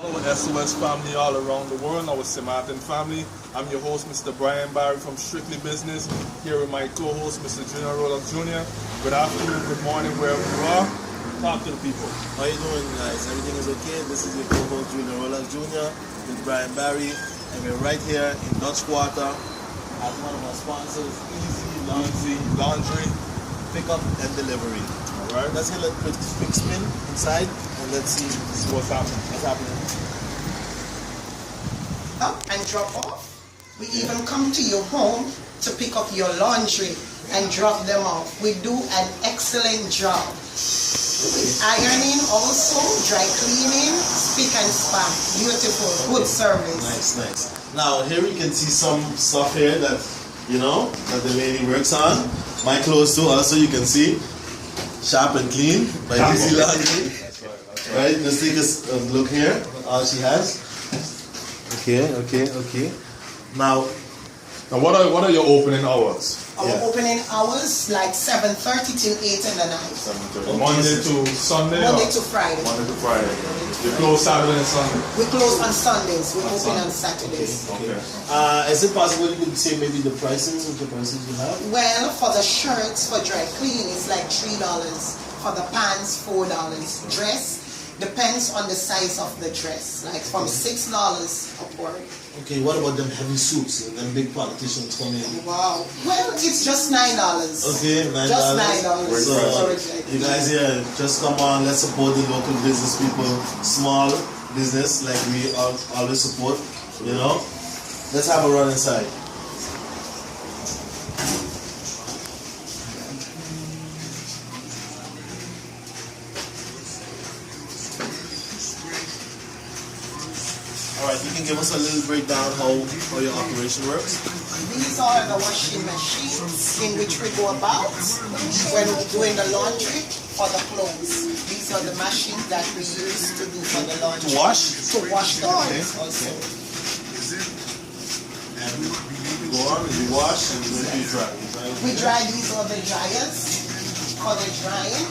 Our SOS family all around the world, our St. Martin family. I'm your host, Mr. Bryan Barry from Strictly Business, here with my co-host, Mr. Julian Rollocks Jr. Good afternoon, good morning, wherever you are. Talk to the people. How you doing, guys? Everything is okay? This is your co-host, Julian Rollocks Jr. with Bryan Barry, and we're right here in Dutch Quarter at one of our sponsors, Easy Laundry, Pickup and Delivery. All right. Let's get a quick spin inside and let's see What's happening? what's happening. Up and drop off. We even come to your home to pick up your laundry and drop them off. We do an excellent job. Ironing also, dry cleaning, spick and span. Beautiful, good service. Nice. Now here we can see some stuff here that that the lady works on. My clothes too. Also you can see sharp and clean by Easy Laundry. Right, let's take a look here. All she has. Okay. Now what are your opening hours? Our opening hours like 7:30 till 8 in the night. Monday to Sunday? Monday to Friday. Monday to Friday. You close Saturday and Sunday? We close on Sundays. We open on Saturdays. Okay. is it possible you could say maybe the prices you have? Well, for the shirts for dry clean, it's like $3. For the pants, $4. Dress depends on the size of the dress, like from $6 upward. Okay, what about them heavy suits and them big politicians come in? Wow. Well, it's just $9. Okay, $9. Just $9. So, you guys here, just come on, let's support the local business people, small business like we always support, Let's have a run inside. Alright, you can give us a little breakdown how your operation works? These are the washing machines in which we go about when we're doing the laundry for the clothes. These are the machines that we use to do for the laundry. To wash? To wash the clothes also. And you go on, you wash, and you dry. We dry, these are the dryers for the drying.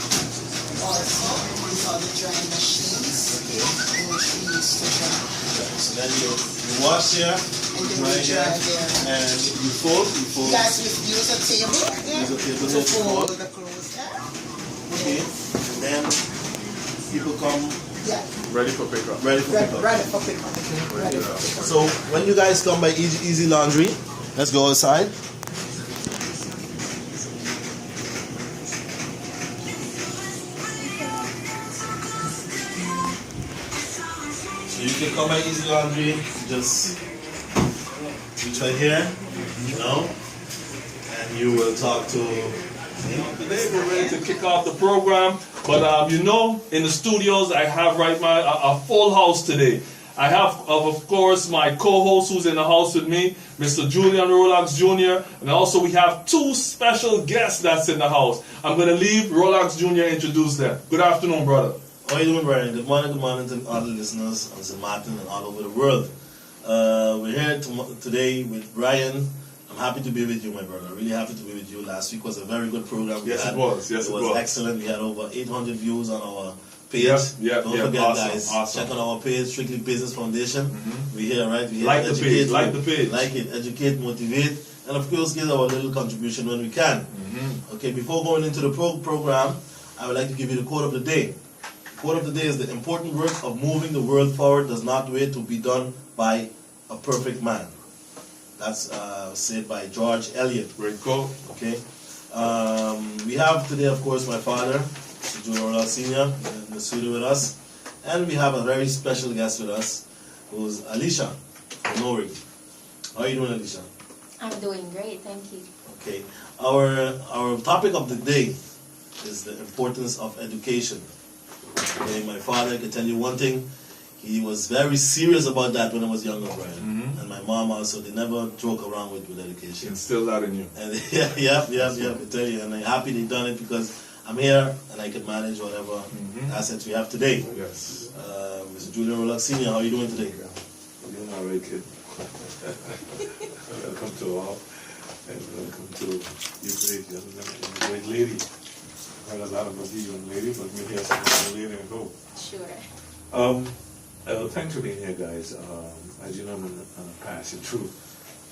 Also, these are the drying machines in which we use to dry. So then you wash here, And then dry we dry here, there. and you fold. Yes, we use a table here to fold the clothes there. Okay, and then people come Yeah. Ready for pickup. ready for pickup. Ready for pickup. Ready for pickup. So when you guys come by Easy Laundry, let's go outside. So you can come by Easy Laundry, just reach right here, and you will talk to. Today we're ready to kick off the program, but in the studios I have a full house today. I have, of course, my co-host who's in the house with me, Mr. Julian Rollocks Jr., and also we have two special guests that's in the house. I'm going to leave Rollocks Jr. introduce them. Good afternoon, brother. How are you doing, Brian? Good morning to all the listeners on St. Martin and all over the world. We're here today with Brian. I'm happy to be with you, my brother. Really happy to be with you. Last week was a very good program. Yes, it was. Yes, it was excellent. We had over 800 views on our page. Don't forget, awesome, guys. awesome. Check on our page, Strictly Business Foundation. We're here, right? We're here Like to the educate page, you. like the page. Like it, educate, motivate, and of course, give our little contribution when we can. Okay, before going into the program, I would like to give you the quote of the day. The quote of the day is: the important work of moving the world forward does not wait to be done by a perfect man. That's said by George Eliot. Great quote. Okay. We have today, of course, my father, Mr. Julian Rollocks Sr., in the studio with us. And we have a very special guest with us, who's Alicia from Norway. How are you doing, Alicia? I'm doing great, thank you. Okay. Our topic of the day is the importance of education. Okay, my father, I can tell you one thing. He was very serious about that when I was younger, Brian. And my mom also, they never joke around with education. Instill that in you. And yeah, I tell you. And I'm happy they done it because I'm here and I can manage whatever assets we have today. Yes. Mr. Julian Rollocks Sr., how are you doing today? I'm doing all right, kid. Welcome to all, and welcome to you great young great lady. I heard a lot about you, young lady, but we'll hear something later and go. Sure. Thanks for being here, guys. As you know, I'm on a passing through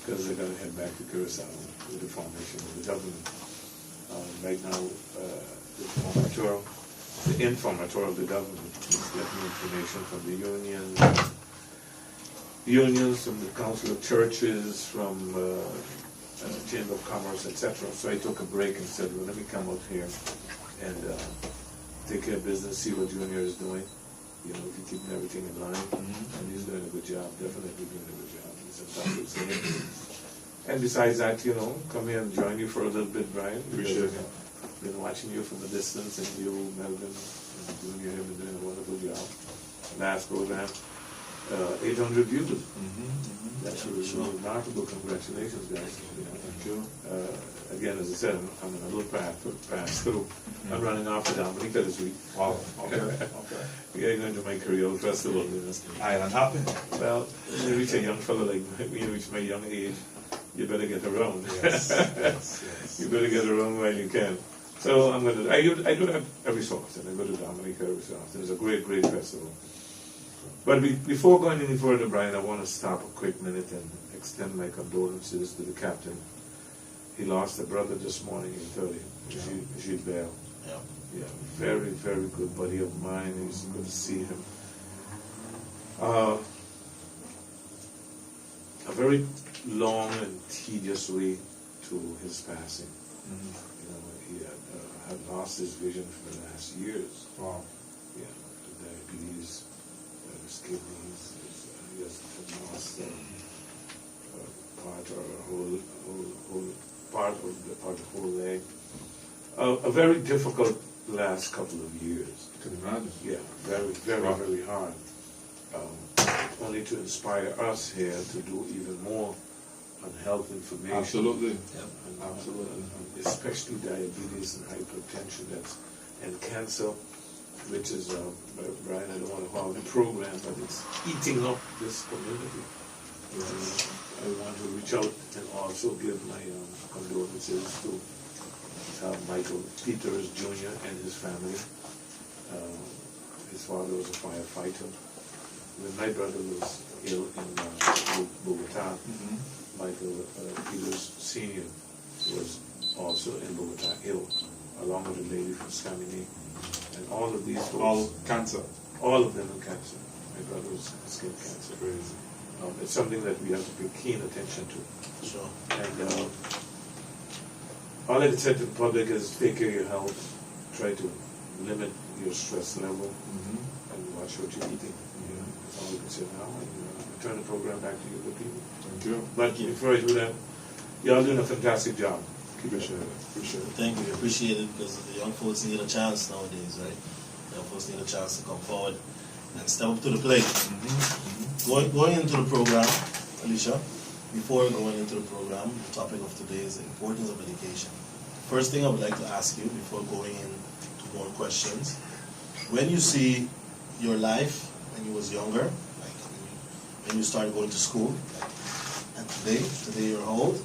because I got to head back to Curacao with the formation of the government. Right now, the informator of the government is getting information from the unions, from the Council of Churches, from Chamber of Commerce, etc. So I took a break and said, well, let me come out here and take care of business, see what Junior is doing. You know, if you're keeping everything in line, and he's doing a good job, definitely doing a good job. He's a top singer. And besides that, you know, come here and join you for a little bit, Brian. Appreciate it. Been watching you from a distance, and you, Melvin, and Junior have been doing a wonderful job. Last program, 800 views. That's remarkable. Congratulations, guys. You know, Thank you. again, as I said, I'm in a little pass through. I'm running off to Dominica this week. Wow. Okay. Okay. We're going to my Creole Festival. You know. Island hopping. Well, when you reach a young fellow like me, when you reach my young age, you better get around. Yes. Yes. You better get around while you can. So I'm going to. I do that every so often. I go to Dominica every so often. It's a great, great festival. But before going any further, Brian, I want to stop a quick minute and extend my condolences to the captain. He lost a brother this morning in 30, Gilbert. Yeah. Yeah, very, very good buddy of mine. It's good to see him. A very long and tedious way to his passing. You know, he had lost his vision for the last years. Wow. Yeah, the diabetes, his kidneys, he has lost part or whole part of the whole leg. A very difficult last couple of years. Can you imagine? Yeah, very, very, very hard. Only to inspire us here to do even more on health information. Absolutely. And, absolutely. Especially diabetes and hypertension and cancer, which is, Brian, I don't want to call it a program, but it's eating up this community. I want to reach out and also give my condolences to Michael Peters Jr. and his family. His father was a firefighter. When my brother was ill in Bogota, Michael Peters Sr. was also in Bogota ill, along with a lady from Scandinavia. And all of these folks, All cancer. all of them have cancer. My brother was skin cancer. Crazy. It's something that we have to pay keen attention to. Sure. And all I can say to the public is take care of your health, try to limit your stress level, and watch what you're eating. That's all we can say now. And return the program back to you, good people. Thank you. But before I do that, y'all doing a fantastic job. Keep it. Appreciate it. Appreciate it. Thank you. We appreciate it because the young folks need a chance nowadays, right? The young folks need a chance to come forward and step up to the plate. Going into the program, Alicia, before going into the program, the topic of today is the importance of education. First thing I would like to ask you before going into more questions, when you see your life when you was younger, like when you started going to school, and today you're how old?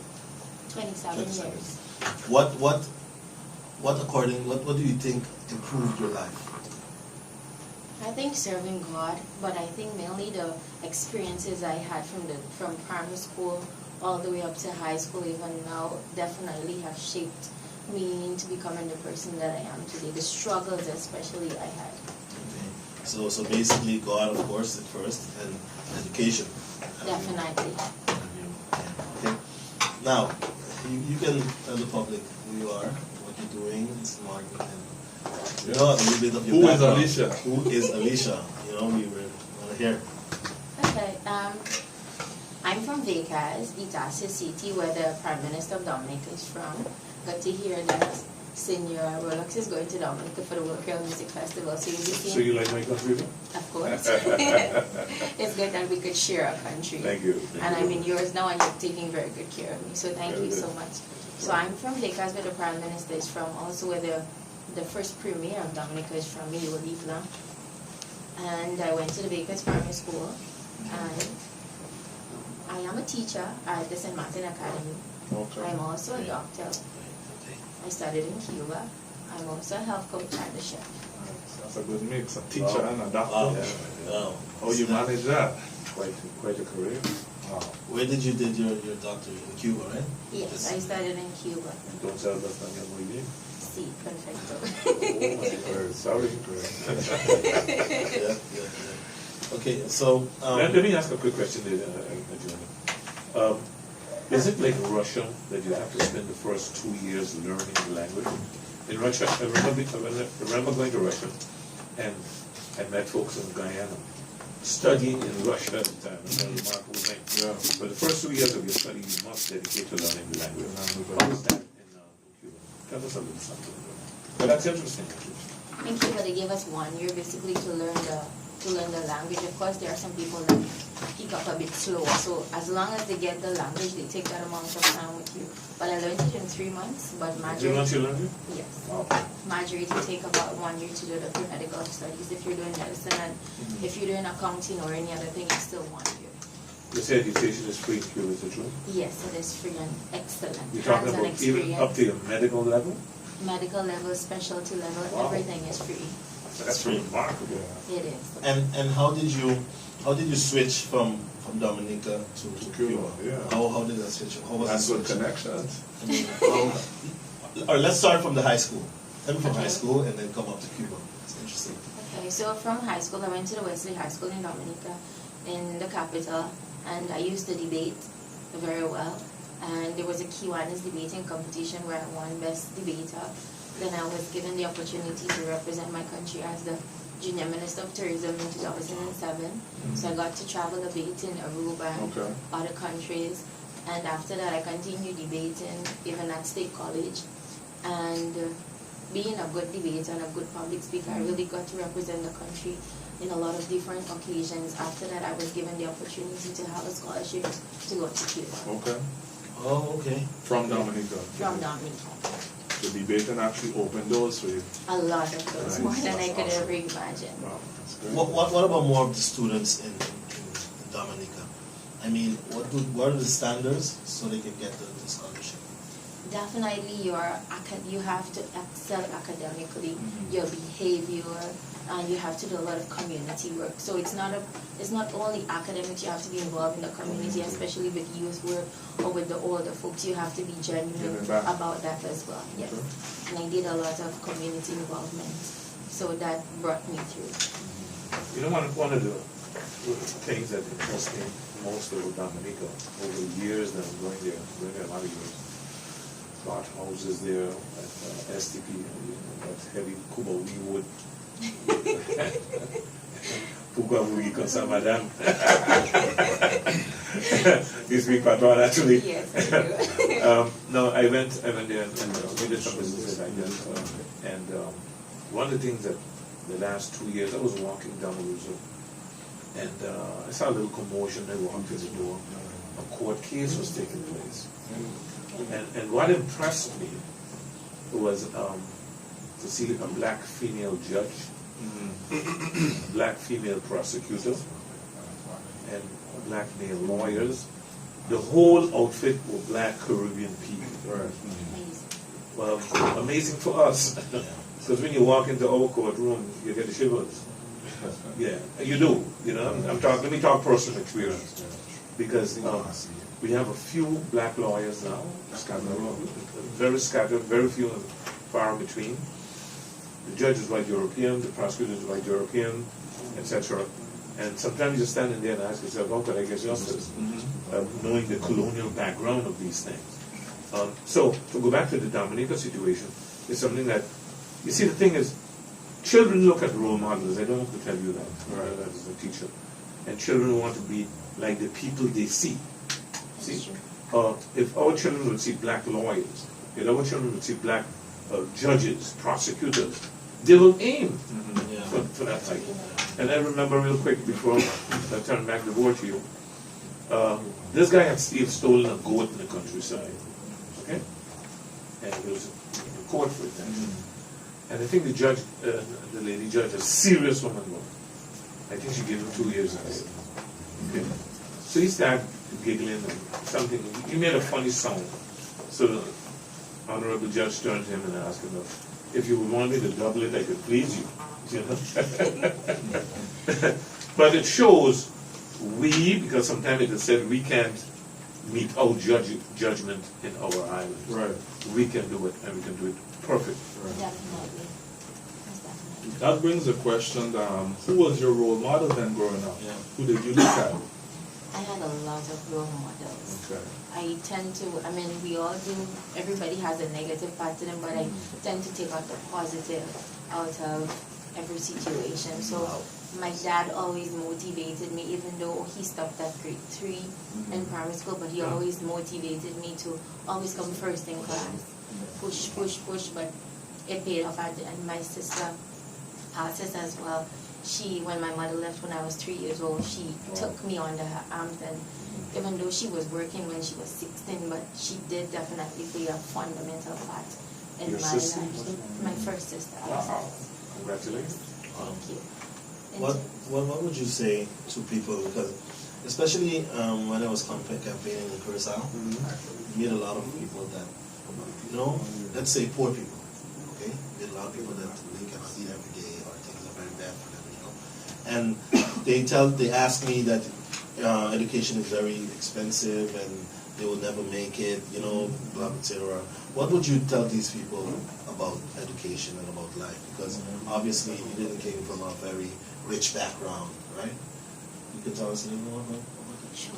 27 years. What do you think improved your life? I think serving God, but I think mainly the experiences I had from primary school all the way up to high school, even now, definitely have shaped me into becoming the person that I am today. The struggles especially I had. Okay. So basically God, of course, at first, and education. Definitely. Okay. Now, you can tell the public who you are, what you're doing, this morning, and you know, a little bit of your Who is background. Alicia? Who is Alicia? You know, we want to hear. Okay. I'm from Vegas, Itasca City, where the Prime Minister of Dominica is from. Got to hear that Senior Rollocks is going to Dominica for the World Creole Music Festival. So So you like my country? of course. It's good that we could share our country. Thank you. And I'm in yours now, and you're taking very good care of me. So thank you so much. So I'm from Vegas, where the Prime Minister is from. Also, where the first Premier of Dominica is from, Olivna. And I went to the Vegas Primary School. And I am a teacher at the St. Martin Academy. Okay. I'm also a doctor. I studied in Cuba. I'm also a health coach and a chef. That's a good mix, a teacher and a doctor. Wow. Yeah. Wow. How you manage that? Quite a career. Wow. Where did you did your doctorate? In Cuba, right? Yes, I started in Cuba. Entonces hablas también muy bien. Sí, perfecto. Oh my word, sorry. Yeah. Okay, so Let me ask a quick question there, Julian. Is it like Russia that you have to spend the first 2 years learning the language? In Russia, I remember going to Russia, and I met folks in Guyana studying in Russia at the time. It was a remarkable thing. Yeah. But the first 2 years of your study, you must dedicate to learning the language. How was that in Cuba? Tell us a little something. But that's interesting. In Cuba, they gave us 1 year basically to learn the language. Of course, there are some people that pick up a bit slower. So as long as they get the language, they take that amount of time with you. But I learned it in 3 months. But 3 months you learned it? yes, Wow. majority take about 1 year to do the medical studies. If you're doing medicine and if you're doing accounting or any other thing, it's still 1 year. You say education is free in Cuba, is it true? Yes, it is free and excellent. You're talking Hands-on about even experience. up to your medical level? Medical level, specialty level, Wow. everything is free. That's remarkable. It is. and how did you switch from Dominica to Cuba? Yeah. How did that switch? How was That's the good switch? connections. I mean, or let's start from the high school. Let me from high school and then come up to Cuba. It's interesting. Okay, so from high school, I went to the Wesley High School in Dominica, in the capital, and I used to debate very well. And there was a Kiwanis debating competition where I won Best Debater. Then I was given the opportunity to represent my country as the Junior Minister of Tourism in 2007. So I got to travel a bit in Aruba and Okay. other countries. And after that, I continued debating even at State College. And being a good debater and a good public speaker, I really got to represent the country in a lot of different occasions. After that, I was given the opportunity to have a scholarship to go to Cuba Okay. Oh, okay. From Dominica. from Dominica. The debating actually opened doors for you. A lot of those, Nice. more than I That's could awesome. ever imagine. Wow, that's great. What about more of the students in Dominica? I mean, what are the standards so they can get the scholarship? Definitely, you have to excel academically, your behavior, and you have to do a lot of community work. So it's not only academics. You have to be involved in the community, especially with youth work or with the older folks. You have to be genuine Giving back. about that as well. Yes, and I did a lot of community involvement, so that brought me through. You know, one of the things that impressed me most about Dominica over the years that I'm going there a lot of years, bought houses there at STP, that heavy Cuba wood. Pourquoi vous y comme ça, madame? You speak Patron, actually. Yes, I do. No, I went there and we did some business like that. And one of the things that the last 2 years, I was walking down the road and I saw a little commotion. I walked through the door. A court case was taking place. And what impressed me was to see a black female judge, a black female prosecutor, and black male lawyers. The whole outfit were black Caribbean people. Amazing. Well, amazing for us. Because when you walk into our courtroom, you get the shivers. Yeah, you do. You know, let me talk personal experience. Because we have a few black lawyers now, very scattered, very few and far in between. The judge is white European, the prosecutor is white European, etc. And sometimes you're standing there and ask yourself, how could I get justice? Knowing the colonial background of these things. So, to go back to the Dominica situation, it's something that, you see, the thing is, children look at role models. I don't have to tell you that, as a teacher. And children want to be like the people they see. See? If our children would see black lawyers, if our children would see black judges, prosecutors, they will aim for that type. And I remember real quick before I turn back the board to you, this guy had stolen a goat in the countryside. Okay? And he was in court for it. And I think the judge, the lady judge, a serious woman, I think she gave him 2 years in jail. Okay? So he started giggling and something. He made a funny sound. So the honorable judge turned to him and asked him, If you would want me to double it, I could please you. You know? But it shows because sometimes it is said we can't meet our judgment in our island. Right. We can do it, and we can do it perfect. Definitely. Most definitely. That brings the question, who was your role model then growing up? Yeah. Who did you look at? I had a lot of role models. Okay. I tend to, we all do, everybody has a negative part to them, but I tend to take out the positive out of every situation. So my dad always motivated me, even though he stopped at grade 3 in primary school, but he always motivated me to always come first in class. Push, push, push, but it paid off. And my sister as well, when my mother left when I was 3 years old, she took me under her arms, and even though she was working when she was 16, but she did definitely play a fundamental part in Your my sister? life. My first sister. Wow. Congratulations. Thank you. And What would you say to people, because especially when I was campaigning in Curacao, you meet a lot of people that, let's say poor people, okay? You meet a lot of people that they cannot eat every day, or things are very bad for them, and they ask me that education is very expensive and they will never make it, blah, etc. What would you tell these people about education and about life? Because obviously you didn't came from a very rich background, right? You can tell us a little more about that? Sure.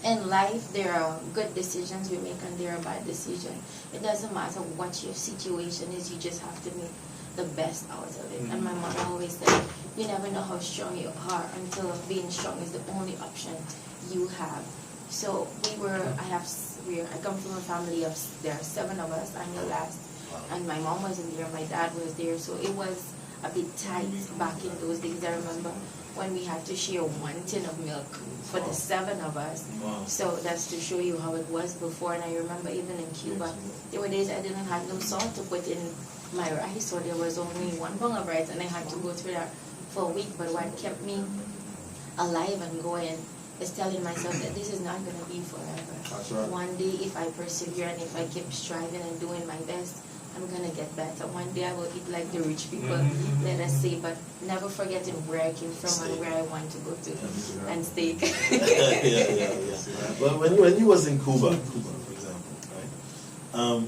In life, there are good decisions we make and there are bad decisions. It doesn't matter what your situation is, you just have to make the best out of it. And my mom always said, you never know how strong you are until being strong is the only option you have. So I come from a family of, there are 7 of us, I'm the last. And my mom wasn't there, my dad was there, so it was a bit tight back in those days. I remember when we had to share 1 tin of milk for the 7 of us. So that's to show you how it was before. And I remember even in Cuba, there were days I didn't have no salt to put in my rice, so there was only 1 pound of rice, and I had to go through that for a week. But what kept me alive and going is telling myself that this is not going to be forever. That's right. One day, if I persevere and if I keep striving and doing my best, I'm going to get better. One day I will eat like the rich people, let us say, but never forgetting where I came from and where I want to go to, and stay. yeah. Well, when you was in Cuba, for example, right?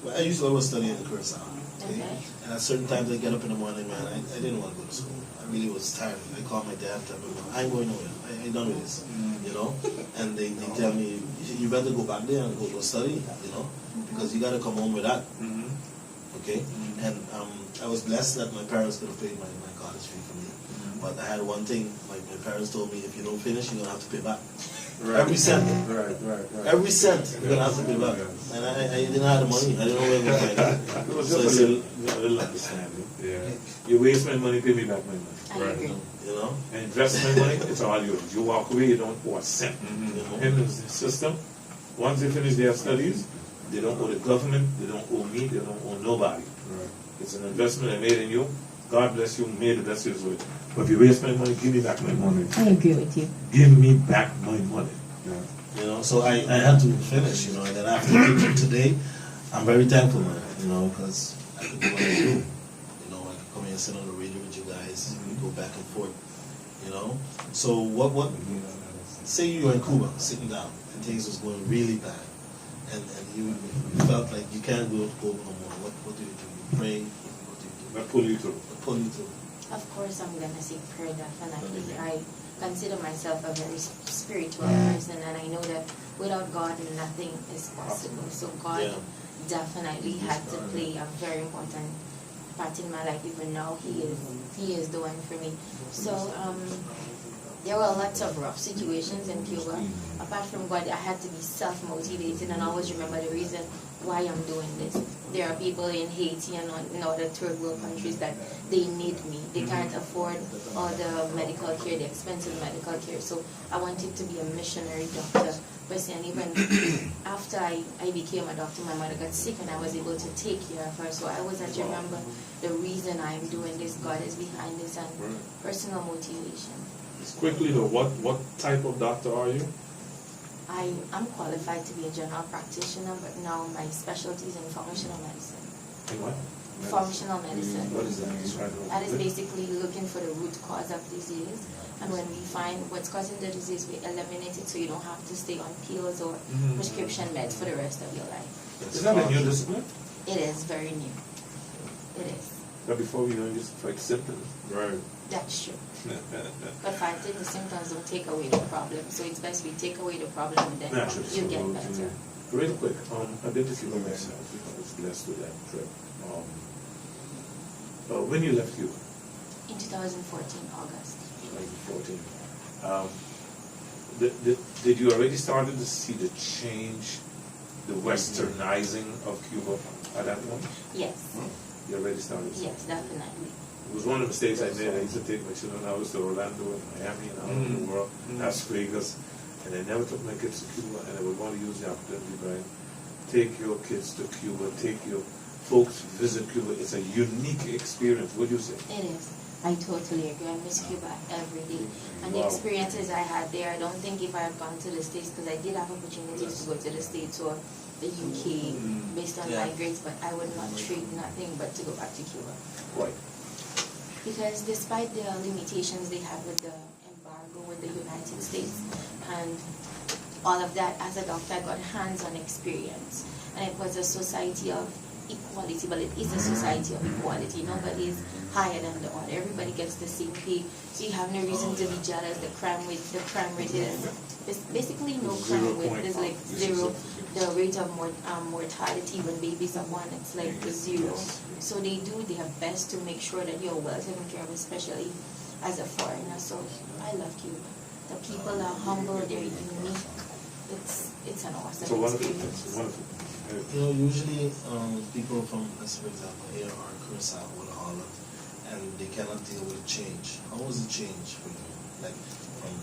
I used to always study in Curacao, okay? And at certain times I get up in the morning, man, I didn't want to go to school. I really was tired. I called my dad, tell me, I ain't going nowhere. I ain't done with this, And they tell me, you better go back there and go study, because you got to come home with that, okay? And I was blessed that my parents could have paid my college fee for me. But I had one thing, my parents told me, if you don't finish, you're going to have to pay back. Right. Every cent. Right. Every cent you're going to have to pay back. And I didn't have the money. I didn't know where to find it. It was So I just said, a little understanding. Yeah. You waste my money, pay me back my money. I agree. And investment money, it's all yours. You walk away, you don't owe a cent. In the system, once they finish their studies, they don't owe the government, they don't owe me, they don't owe nobody. Right. It's an investment I made in you. God bless you, may the best use of it. But if you waste my money, give me back my money. I agree with you. Give me back my money. So I had to finish, and then after today, I'm very thankful, man, because I could do what I do. I could come here and sit on the radio with you guys, go back and forth, So what, say you're in Cuba, sitting down, and things was going really bad, and you felt like you can't go to Cuba no more. What do you do? You pray? What do you do? What pull you through? What pull you through? Of course, I'm going to say prayer, definitely. I consider myself a very spiritual person, and I know that without God, nothing is possible. So God definitely had to play a very important part in my life. Even now, He is doing for me. So there were lots of rough situations in Cuba. Apart from God, I had to be self-motivated and always remember the reason why I'm doing this. There are people in Haiti and in other third world countries that they need me. They can't afford all the medical care, the expensive medical care. So I wanted to be a missionary doctor person. Even after I became a doctor, my mother got sick and I was able to take care of her. So I always had to remember the reason I'm doing this. God is behind this, and personal motivation. Quickly though, what type of doctor are you? I'm qualified to be a general practitioner, but now my specialty is in functional medicine. In what? Functional medicine. What is that? Describe it. That is basically looking for the root cause of disease, and when we find what's causing the disease, we eliminate it so you don't have to stay on pills or prescription meds for the rest of your life. Is that a new discipline? It is very new. It is. But before we know, just like symptoms. Right. That's true. But fighting the symptoms don't take away the problem, so it's best we take away the problem and then Naturally. you get better. Real quick, I've been to Cuba myself. I was blessed with that trip. When you left Cuba? In 2014, August. 2014. Did you already started to see the change, the westernizing of Cuba at that point? Yes. You already started? Yes, definitely. It was one of the mistakes I made. I used to take my children out to Orlando and Miami and all over the world, Las Vegas, and I never took my kids to Cuba, and I would want to use the opportunity, Brian. Take your kids to Cuba, take your folks visit Cuba. It's a unique experience. What do you say? It is. I totally agree. I miss Cuba every day. And the experiences I had there, I don't think if I had gone to the States, because I did have opportunities to go to the States or the UK based on my grades, but I would not trade nothing but to go back to Cuba. Right. Because despite the limitations they have with the embargo with the United States and all of that, as a doctor I got hands-on experience, and it was a society of equality. But it is a society of equality. Nobody is higher than the other. Everybody gets the same pay, so you have no reason to be jealous. The crime rate is basically no crime rate. There's like zero. The rate of mortality when babies are born, it's like zero. So they do their best to make sure that you're well taken care of, especially as a foreigner. So I love Cuba. The people are humble. They're unique. It's an awesome experience. It's wonderful. You know, usually people from, let's for example, here are Curacao or Holland, and they cannot deal with change. How was the change for you? Like from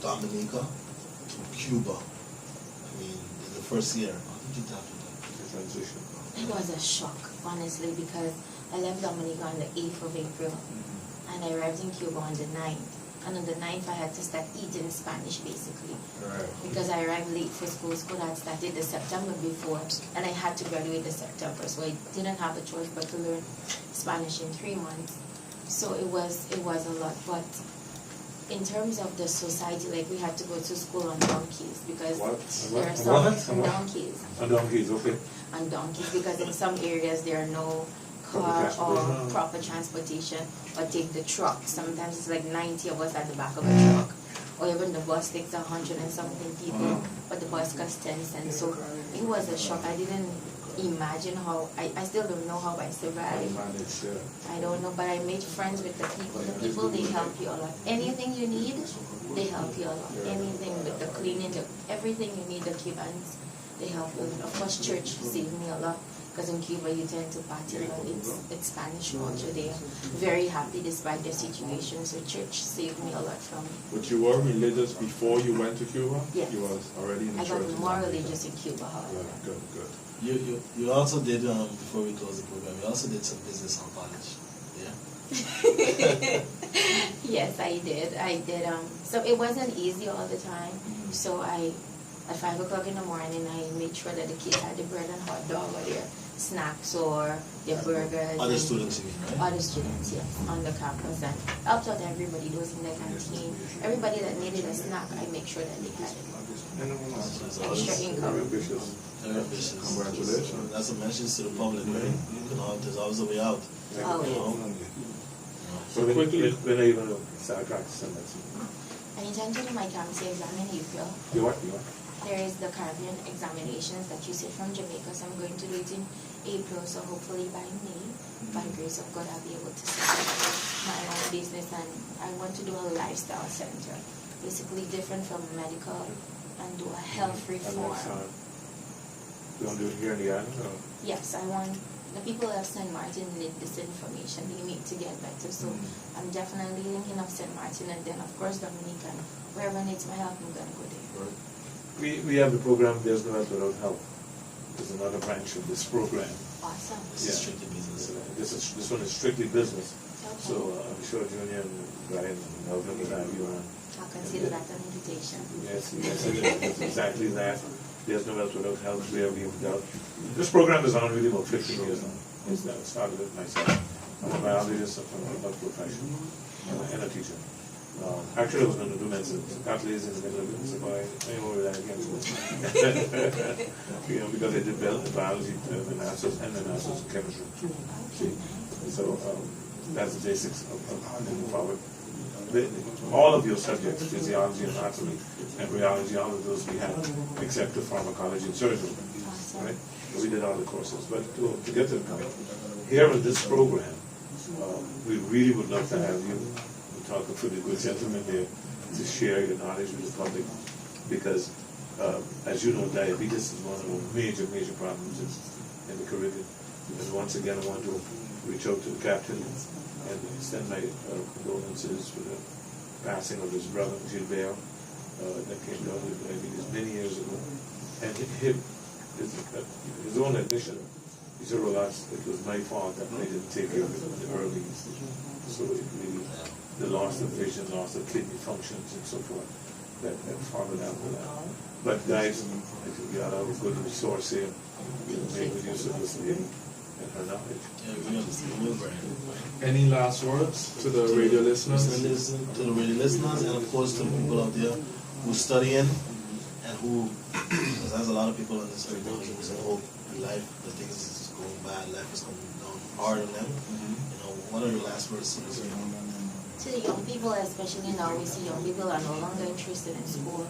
Dominica to Cuba? I mean, the first year. How did you tackle that? The transition. It was a shock, honestly, because I left Dominica on the 8th of April, and I arrived in Cuba on the 9th. And on the 9th, I had to start eating Spanish, basically. Right. Because I arrived late for school. School had started the September before, and I had to graduate the September. So I didn't have a choice but to learn Spanish in 3 months. So it was a lot. But in terms of the society, like we had to go to school on donkeys because there are some donkeys. On donkeys, okay. On donkeys, because in some areas there are no car or proper transportation, or take the truck. Sometimes it's like 90 of us at the back of a truck, or even the bus takes 100 and something people, but the bus costs 10 cents. So it was a shock. I didn't imagine how, I still don't know how I survived. I don't know, but I made friends with the people. The people, they help you a lot. Anything you need, they help you a lot. Anything with the cleaning, everything you need, the Cubans, they help you. Of course, church saved me a lot. Because in Cuba you tend to party, but it's Spanish culture. They are very happy despite their situation. So church saved me a lot from. But you were religious before you went to Cuba? Yes. You was already in the I church? got more religious in Cuba, however. Good. You also did, before we close the program, you also did some business on college. Yeah? Yes, I did. So it wasn't easy all the time. So at 5 o'clock in the morning, I made sure that the kids had the bread and hot dog or their snacks or their burgers. Other students, you mean, right? Other students, yes, on the campus. And helped out everybody, those in the canteen. Everybody that needed a snack, I make sure that they had it. Extra income. Very ambitious. Congratulations. That's a message to the public, right? You know, there's always a way out. Oh, So quickly, when are you going to start practicing medicine? I intend to do my CAMC exam in April. You what? There is the Caribbean examinations that you sit from Jamaica, so I'm going to do it in April, so hopefully by May, by the grace of God, I'll be able to set up my own business, and I want to do a lifestyle center, basically different from medical, and do a health reform. You want to do it here in the island? Or? Yes, I want the people of St. Martin need this information. They need to get better, so I'm definitely linking up St. Martin, and then of course Dominican. Wherever needs my help, I'm going to go there. Right. We have the program There's No Health Without Health. There's another branch of this program. Awesome. This is strictly business. This one is strictly business. So I'm sure Junior and Bryan and Melvin will have you on. I'll consider that an invitation. Yes, it is. It's exactly that. There's no health without health, where we have doubt. This program is on really about 15 years now. I started it myself. I'm a biologist from a health profession and a teacher. Actually, I was going to do medicine. Got lazy in the middle of it, so I over that again. Because I did biology, the masters, and the masters in chemistry. See? So that's the basics of moving forward. All of your subjects, physiology, anatomy, embryology, all of those we have, except the pharmacology and surgery. Right? So we did all the courses. But to get to the point, here in this program, we really would love to have you talk to the good gentleman there to share your knowledge with the public, because as you know, diabetes is one of the major problems in the Caribbean. And once again, I want to reach out to the captain and extend my condolences for the passing of his brother Gilbert that came down with diabetes many years ago. And his own admission, he said, Rollocks, it was my fault that I didn't take care of it early. So it really, the loss of vision, loss of kidney functions and so forth, that followed after that. But guys, I think we got a good resource here. We'll make good use of this lady and her knowledge. Any last words to the radio listeners? To the radio listeners, and of course to the people out there who studying and who, because there's a lot of people on this earth now who say, oh, life, the things is going bad, life is coming down hard on them. You know, what are your last words to this? To the young people, especially now, we see young people are no longer interested in school.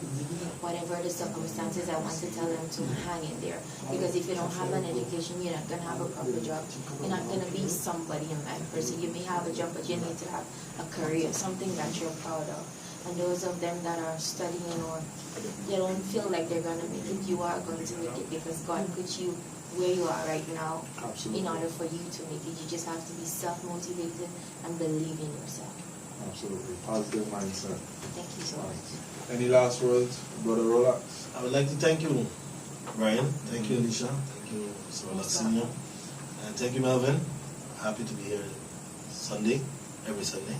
Whatever the circumstances, I want to tell them to hang in there. Because if you don't have an education, you're not going to have a proper job. You're not going to be somebody in life. So you may have a job, but you need to have a career, something that you're proud of. And those of them that are studying or they don't feel like they're going to make it, you are going to make it, because God put you where you are right now. Absolutely. In order for you to make it. You just have to be self-motivated and believe in yourself. Absolutely. Positive mindset. Thank you so much. Any last words, Brother Rollocks? I would like to thank you, Bryan. Thank you, Alicia. Thank you, Mr. Rollocks Sr. And thank you, Melvin. Happy to be here Sunday, every Sunday.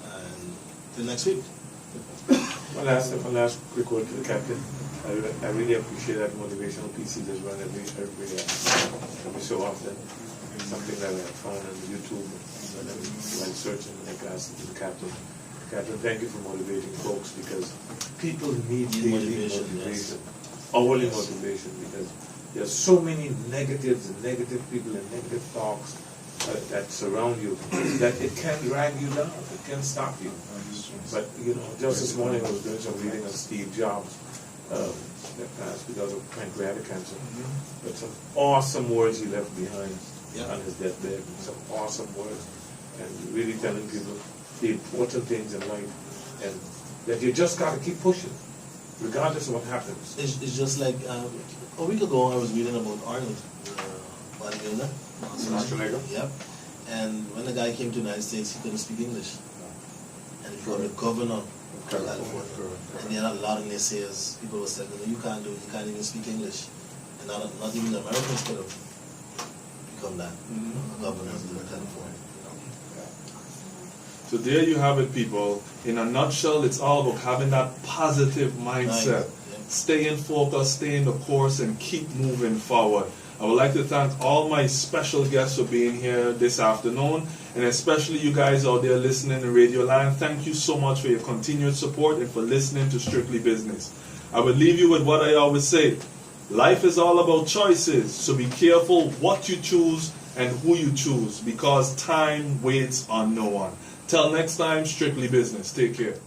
And till next week. One last quick word to the captain. I really appreciate that motivational piece he does run every so often. It's something that I have found on YouTube when searching, and I asked the captain. Captain, thank you for motivating folks, because people need daily motivation, hourly motivation, because there's so many negatives and negative people and negative talks that surround you that it can drag you down, it can stop you. But just this morning I was doing some reading of Steve Jobs that passed because of pancreatic cancer. But some awesome words he left behind on his deathbed, some awesome words, and really telling people the important things in life, and that you just got to keep pushing, regardless of what happens. It's just like a week ago I was reading about Arnold, bodybuilder. Schwarzenegger. Yep. And when the guy came to the United States, he couldn't speak English, and he became the governor of California. And he had a lot of naysayers. People were saying, "You can't do it. You can't even speak English." And not even the Americans could have become that governor of California. So there you have it, people. In a nutshell, it's all about having that positive mindset. Staying focused, staying the course, and keep moving forward. I would like to thank all my special guests for being here this afternoon, and especially you guys out there listening in Radio Land. Thank you so much for your continued support and for listening to Strictly Business. I will leave you with what I always say. Life is all about choices, so be careful what you choose and who you choose, because time waits on no one. Till next time, Strictly Business. Take care.